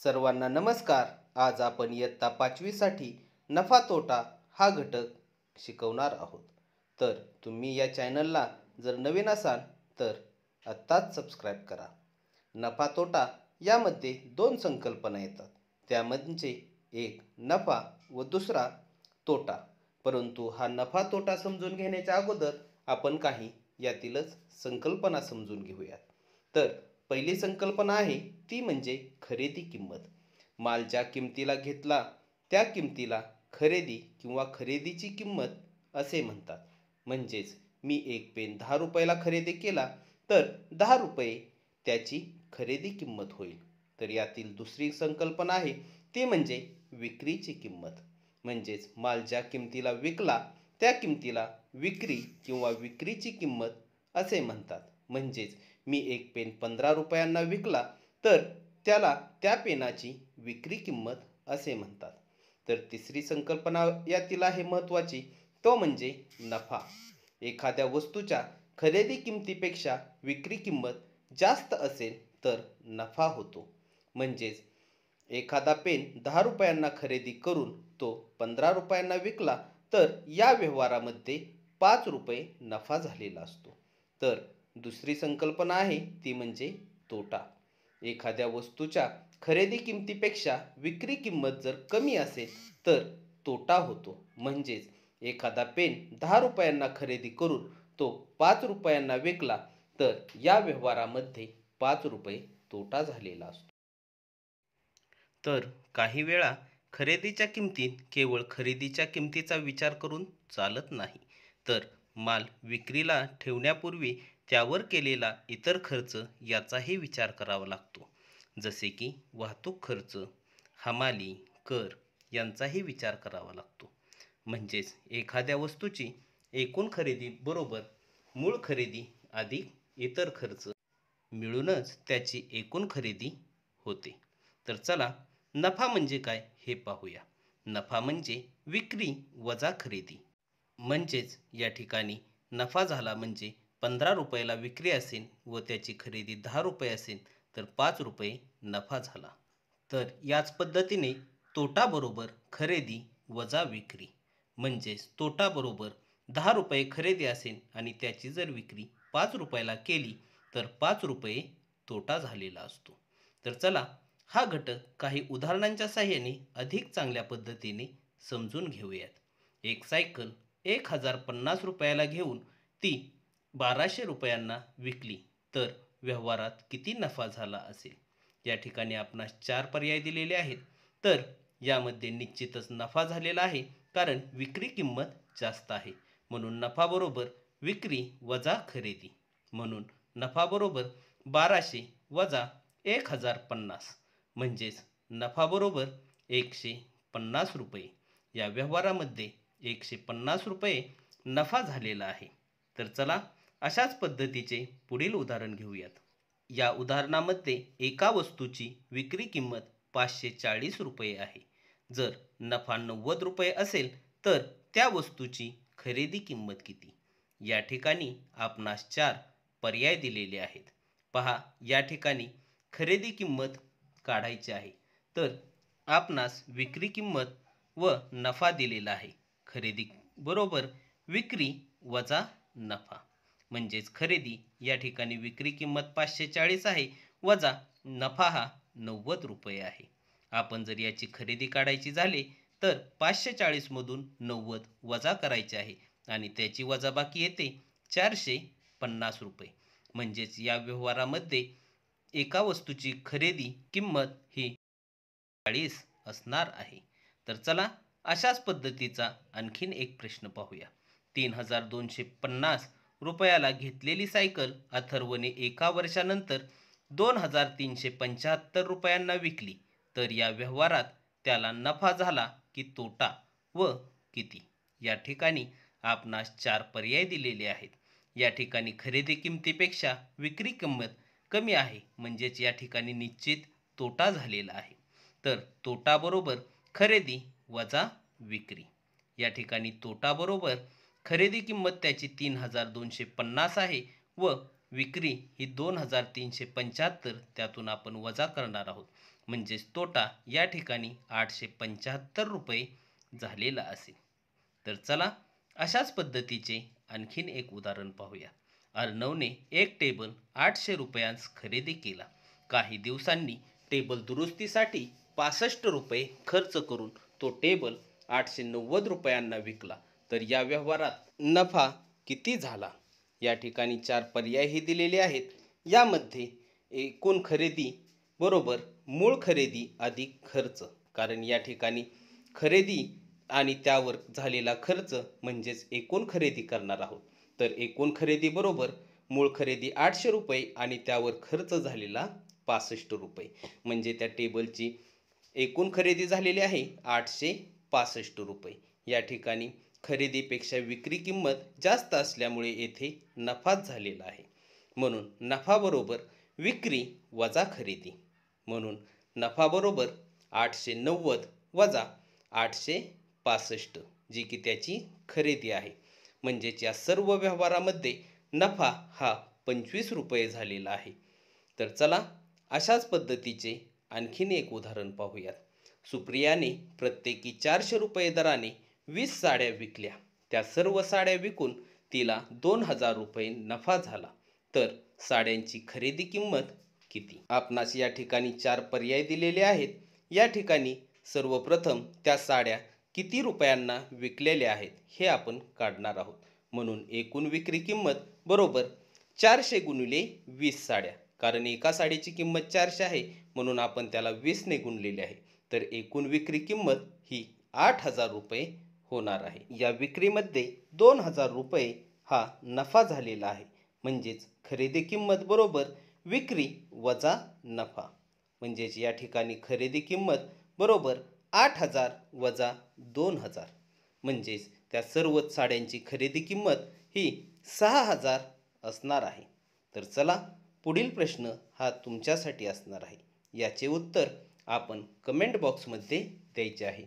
सर्वांना नमस्कार. आज आपण इयत्ता 5वी साठी नफा तोटा हा घटक शिकवणार आहोत. तर तुम्ही या चॅनलला जर नवीन असाल तर आत्ताच सबस्क्राईब करा. नफा तोटा यामध्ये दोन संकल्पना येतात. त्या म्हणजे एक नफा व दुसरा तोटा. परंतु हा नफा तोटा समजून घेण्याच्या अगोदर आपण काही यातीलच संकल्पना समजून घेऊयात. तर पहिली संकल्पना आहे ती म्हणजे खरेदी किंमत. माल ज्या किमतीला घेतला त्या किमतीला खरेदी किंवा खरेदीची किंमत असे म्हणतात. म्हणजेच मी एक पेन 10 रुपयाला खरेदी केला तर 10 रुपये त्याची खरेदी किंमत होईल. तर यातील दुसरी संकल्पना आहे ती म्हणजे विक्रीची किंमत. म्हणजेच माल ज्या किमतीला विकला त्या किमतीला विक्री किंवा विक्रीची किंमत असे म्हणतात. म्हणजेच मी एक पेन 15 रुपयांना विकला तर त्याला त्या पेनाची विक्री किंमत असे म्हणतात. तर तिसरी संकल्पना यातील आहे महत्त्वाची, तो म्हणजे नफा. एखाद्या वस्तूच्या खरेदी किमतीपेक्षा विक्री किंमत जास्त असेल तर नफा होतो. म्हणजेच एखादा पेन 10 रुपयांना खरेदी करून तो 15 रुपयांना विकला तर या व्यवहारामध्ये 5 रुपये नफा झालेला असतो. तर दुसरी संकल्पना आहे ती म्हणजे तोटा. एखाद्या वस्तूच्या खरेदी किमतीपेक्षा विक्री किंमत जर कमी असेल तर तोटा होतो. म्हणजेच एखादा पेन 10 रुपयांना खरेदी करून तो 5 रुपयांना विकला तर या व्यवहारामध्ये 5 रुपये तोटा झालेला असतो. तर काही वेळा खरेदीच्या किमतीत केवळ खरेदीच्या किमतीचा विचार करून चालत नाही, तर माल विक्रीला ठेवण्यापूर्वी त्यावर केलेला इतर खर्च याचाही विचार करावा लागतो. जसे की वाहतूक खर्च, हमाली, कर यांचाही विचार करावा लागतो. म्हणजेच एखाद्या वस्तूची एकूण खरेदी बरोबर मूळ खरेदी अधिक इतर खर्च मिळूनच त्याची एकूण खरेदी होते. तर चला नफा म्हणजे काय हे पाहूया. नफा म्हणजे विक्री वजा खरेदी. म्हणजेच या ठिकाणी नफा झाला म्हणजे 15 रुपयाला विक्री असेल व त्याची खरेदी 10 रुपये असेल तर 5 रुपये नफा झाला. तर याच पद्धतीने तोटा बरोबर खरेदी वजा विक्री. म्हणजेच तोटा बरोबर 10 रुपये खरेदी असेल आणि त्याची जर विक्री 5 रुपयाला केली तर 5 रुपये तोटा झालेला असतो. तर चला हा घटक काही उदाहरणांच्या साहाय्याने अधिक चांगल्या पद्धतीने समजून घेऊयात. एक सायकल 1050 रुपयाला घेऊन ती 1200 रुपयांना विकली तर व्यवहारात किती नफा झाला असेल. या ठिकाणी आपणास 4 पर्याय दिलेले आहेत. तर यामध्ये निश्चितच नफा झालेला आहे, कारण विक्री किंमत जास्त आहे. म्हणून नफा बरोबर विक्री वजा खरेदी. म्हणून नफा बरोबर 1200 वजा 1050. म्हणजेच नफा बरोबर 150 रुपये. या व्यवहारामध्ये 150 रुपये नफा झालेला आहे. तर चला अशाच पद्धतीचे पुढील उदाहरण घेऊयात. या उदाहरणामध्ये एका वस्तूची विक्री किंमत 540 रुपये आहे. जर नफा 90 रुपये असेल तर त्या वस्तूची खरेदी किंमत किती? या ठिकाणी आपणास 4 पर्याय दिलेले आहेत. पहा, या ठिकाणी खरेदी किंमत काढायची आहे. तर आपणास विक्री किंमत व नफा दिलेला आहे. खरेदी बरोबर विक्री वजा नफा. म्हणजेच खरेदी या ठिकाणी विक्री किंमत 540 आहे वजा नफा हा 90 रुपये आहे. आपण जर याची खरेदी काढायची झाली तर 540 मधून 90 वजा करायचे आहे आणि त्याची वजाबाकी येते 450 रुपये. म्हणजेच या व्यवहारामध्ये एका वस्तूची खरेदी किंमत ही 40 असणार आहे. तर चला अशाच पद्धतीचा आणखीन एक प्रश्न पाहूया. 3250 रुपयाला घेतलेली सायकल अथर्वने एका वर्षानंतर 2375 रुपयांना विकली तर या व्यवहारात त्याला नफा झाला की तोटा व किती? या ठिकाणी आपणास 4 पर्याय दिलेले आहेत. या ठिकाणी खरेदी किमतीपेक्षा विक्री किंमत कमी आहे, म्हणजेच या ठिकाणी निश्चित तोटा झालेला आहे. तर तोटा बरोबर खरेदी वजा विक्री. या ठिकाणी तोटा बरोबर खरेदी किंमत त्याची 3250 आहे व विक्री ही 2375, त्यातून आपण वजा करणार आहोत. म्हणजेच तोटा या ठिकाणी 875 रुपये झालेला असेल. तर चला अशाच पद्धतीचे आणखीन एक उदाहरण पाहूया. अर्णवने एक टेबल 800 रुपयांस खरेदी केला. काही दिवसांनी टेबल दुरुस्तीसाठी 65 रुपये खर्च करून तो टेबल 890 रुपयांना विकला. तर या व्यवहारात नफा किती झाला? या ठिकाणी 4 पर्यायही दिलेले आहेत. यामध्ये एकूण खरेदी बरोबर मूळ खरेदी अधिक खर्च, कारण या ठिकाणी खरेदी आणि त्यावर झालेला खर्च म्हणजेच एकूण खरेदी करणार आहोत. तर एकूण खरेदी बरोबर मूळ खरेदी 800 रुपये आणि त्यावर खर्च झालेला 65 रुपये, म्हणजे त्या टेबलची एकूण खरेदी झालेली आहे 865 रुपये. या ठिकाणी खरेदीपेक्षा विक्री किंमत जास्त असल्यामुळे येथे नफाच झालेला आहे. म्हणून नफा बरोबर विक्री वजा खरेदी. म्हणून नफा बरोबर 890 वजा 865, जी की त्याची खरेदी आहे. म्हणजेच या सर्व व्यवहारामध्ये नफा हा 25 रुपये झालेला आहे. तर चला अशाच पद्धतीचे आणखीन एक उदाहरण पाहूयात. सुप्रियाने प्रत्येकी 400 रुपये दराने 20 साड्या विकल्या. त्या सर्व साड्या विकून तिला 2000 रुपये नफा झाला. तर साड्यांची खरेदी किंमत किती? आपणास या ठिकाणी 4 पर्याय दिलेले आहेत. या ठिकाणी सर्वप्रथम त्या साड्या किती रुपयांना विकलेल्या आहेत हे आपण काढणार आहोत. म्हणून एकूण विक्री किंमत बरोबर 400 गुणिले 20 साड्या, कारण एका साडीची किंमत 400 आहे म्हणून आपण त्याला 20 ने गुणलेले आहे. तर एकूण विक्री किंमत ही 8000 रुपये होणार आहे. या विक्रीमध्ये 2000 रुपये हा नफा झालेला आहे. म्हणजेच खरेदी किंमत बरोबर विक्री वजा नफा. म्हणजेच या ठिकाणी खरेदी किंमत बरोबर 8000 वजा 2000, म्हणजेच त्या सर्व साड्यांची खरेदी किंमत ही 6000 असणार आहे. तर चला पुढील प्रश्न हा तुमच्यासाठी असणार आहे. याचे उत्तर आपण कमेंट बॉक्समध्ये द्यायचे आहे.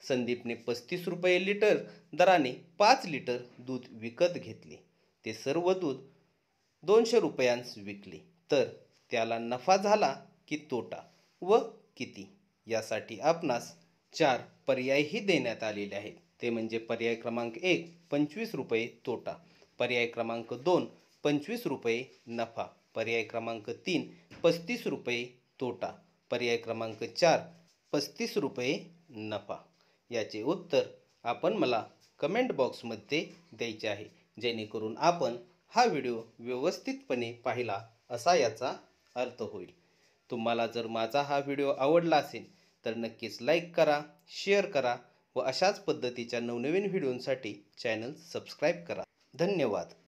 संदीपने 35 रुपये लिटर दराने 5 लिटर दूध विकत घेतले. ते सर्व दूध 200 रुपयांस विकले. तर त्याला नफा झाला की तोटा व किती? यासाठी आपणास 4 पर्यायही देण्यात आलेले आहेत. ते म्हणजे पर्याय क्रमांक 1 25 रुपये तोटा, पर्याय क्रमांक 2 25 रुपये नफा, पर्याय क्रमांक 3 35 रुपये तोटा, पर्याय क्रमांक 4 35 रुपये नफा. याचे उत्तर आपण मला कमेंट बॉक्समध्ये द्यायचे आहे, जेणेकरून आपण हा व्हिडिओ व्यवस्थितपणे पाहिला असा याचा अर्थ होईल. तुम्हाला जर माझा हा व्हिडिओ आवडला असेल तर नक्कीच लाईक करा, शेअर करा व अशाच पद्धतीच्या नवनवीन व्हिडिओंसाठी चॅनल सबस्क्राईब करा. धन्यवाद.